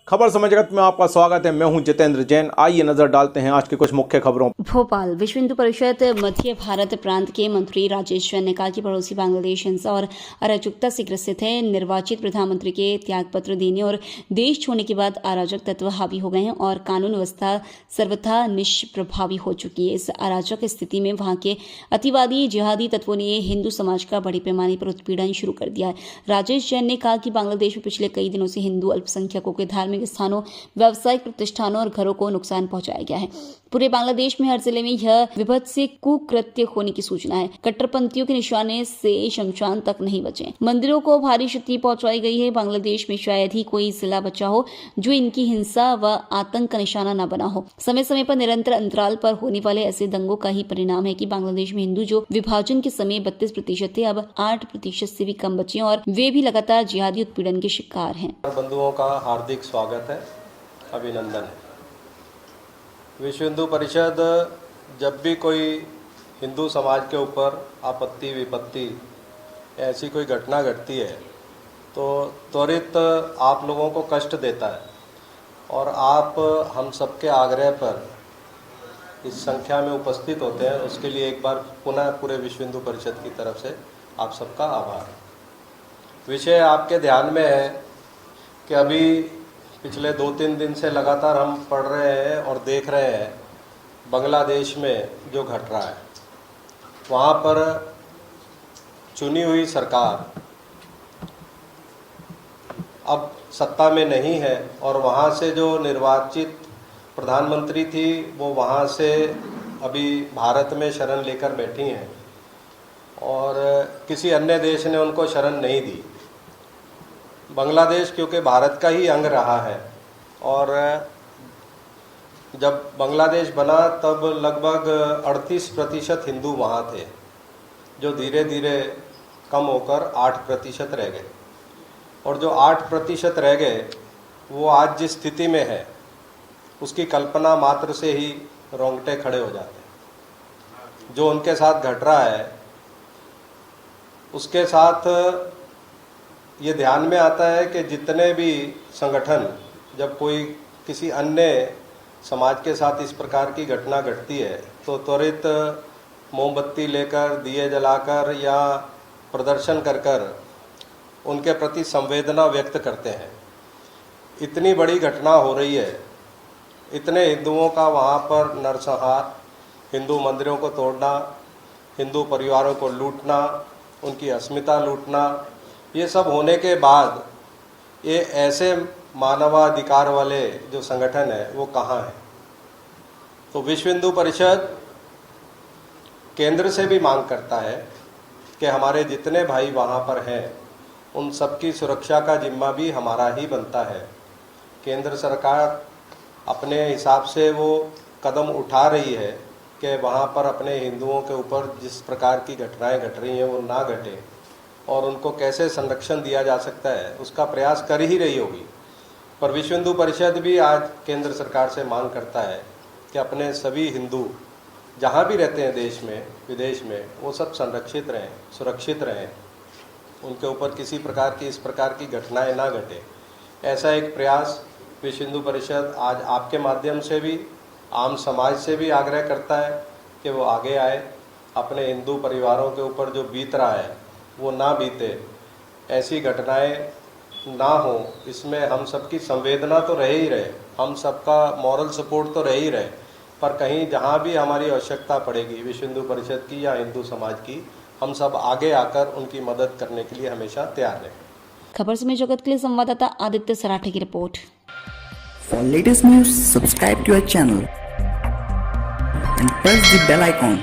खबर समय जगत में आपका स्वागत है। मैं हूं जितेंद्र जैन। आइए नजर डालते हैं आज की कुछ मुख्य खबरों। भोपाल विश्व हिंदू परिषद मध्य भारत प्रांत के मंत्री राजेश जैन ने कहा कि पड़ोसी बांग्लादेश हिंसा और अराजकता से ग्रसित है। निर्वाचित प्रधानमंत्री के त्यागपत्र देने और देश छोड़ने के बाद अराजक तत्व हावी हो गए हैं और कानून व्यवस्था सर्वथा निष्प्रभावी हो चुकी है। इस अराजक स्थिति में वहां के अतिवादी जिहादी तत्वों ने हिंदू समाज का बड़े पैमाने पर उत्पीड़न शुरू कर दिया है। राजेश जैन ने कहा कि बांग्लादेश में पिछले कई दिनों से हिंदू अल्पसंख्यकों के धार्मिक स्थानों, व्यावसायिक प्रतिष्ठानों और घरों को नुकसान पहुंचाया गया है। पूरे बांग्लादेश में हर जिले में यह विभत्स कुकृत्य होने की सूचना है। कट्टरपंथियों के निशाने से शमशान तक नहीं बचे। मंदिरों को भारी क्षति पहुंचाई गई है। बांग्लादेश में शायद ही कोई जिला बचा हो जो इनकी हिंसा व आतंक का निशाना न बना हो। समय समय पर निरंतर अंतराल पर होने वाले ऐसे दंगों का ही परिणाम है कि बांग्लादेश में हिंदू जो विभाजन के समय 32% थे, अब 8% से भी कम बचे और वे भी लगातार जिहादी उत्पीड़न के शिकार हैं। बंधुओं का हार्दिक स्वागत है, अभिनंदन है। विश्व हिंदू परिषद जब भी कोई हिंदू समाज के ऊपर आपत्ति विपत्ति ऐसी कोई घटना घटती है तो त्वरित आप लोगों को कष्ट देता है और आप हम सबके आग्रह पर इस संख्या में उपस्थित होते हैं। उसके लिए एक बार पुनः पूरे विश्व हिंदू परिषद की तरफ से आप सबका आभार। विषय आपके ध्यान में है कि अभी पिछले 2-3 दिन से लगातार हम पढ़ रहे हैं और देख रहे हैं बांग्लादेश में जो घट रहा है। वहाँ पर चुनी हुई सरकार अब सत्ता में नहीं है और वहाँ से जो निर्वाचित प्रधानमंत्री थी वो वहाँ से अभी भारत में शरण लेकर बैठी हैं और किसी अन्य देश ने उनको शरण नहीं दी। बांग्लादेश क्योंकि भारत का ही अंग रहा है और जब बांग्लादेश बना तब लगभग 38% हिंदू वहाँ थे, जो धीरे धीरे कम होकर 8% रह गए और जो 8% रह गए वो आज जिस स्थिति में है उसकी कल्पना मात्र से ही रोंगटे खड़े हो जाते हैं। जो उनके साथ घट रहा है उसके साथ ये ध्यान में आता है कि जितने भी संगठन जब कोई किसी अन्य समाज के साथ इस प्रकार की घटना घटती है तो त्वरित मोमबत्ती लेकर, दिए जलाकर या प्रदर्शन कर कर उनके प्रति संवेदना व्यक्त करते हैं। इतनी बड़ी घटना हो रही है, इतने हिंदुओं का वहाँ पर नरसंहार, हिंदू मंदिरों को तोड़ना, हिंदू परिवारों को लूटना, उनकी अस्मिता लूटना, ये सब होने के बाद ये ऐसे मानवाधिकार वाले जो संगठन है वो कहाँ है। तो विश्व हिंदू परिषद केंद्र से भी मांग करता है कि हमारे जितने भाई वहाँ पर हैं उन सबकी सुरक्षा का जिम्मा भी हमारा ही बनता है। केंद्र सरकार अपने हिसाब से वो कदम उठा रही है कि वहाँ पर अपने हिंदुओं के ऊपर जिस प्रकार की घटनाएं घट रही हैं वो ना घटे और उनको कैसे संरक्षण दिया जा सकता है उसका प्रयास कर ही रही होगी। पर विश्व हिंदू परिषद भी आज केंद्र सरकार से मांग करता है कि अपने सभी हिंदू जहाँ भी रहते हैं देश में विदेश में वो सब संरक्षित रहें, सुरक्षित रहें, उनके ऊपर किसी प्रकार की इस प्रकार की घटनाएं ना घटे। ऐसा एक प्रयास विश्व हिंदू परिषद आज आपके माध्यम से भी आम समाज से भी आग्रह करता है कि वो आगे आए, अपने हिंदू परिवारों के ऊपर जो बीत रहा है वो ना बीते, ऐसी घटनाएं ना हो, इसमें हम सबकी संवेदना तो रह ही रहे, हम सबका मॉरल सपोर्ट तो रह ही रहे, पर कहीं जहाँ भी हमारी आवश्यकता पड़ेगी विश्व हिंदू परिषद की या हिंदू समाज की, हम सब आगे आकर उनकी मदद करने के लिए हमेशा तैयार रहें। खबर समय जगत के लिए संवाददाता आदित्य सराठे की report. For latest news, subscribe to our channel and press the bell icon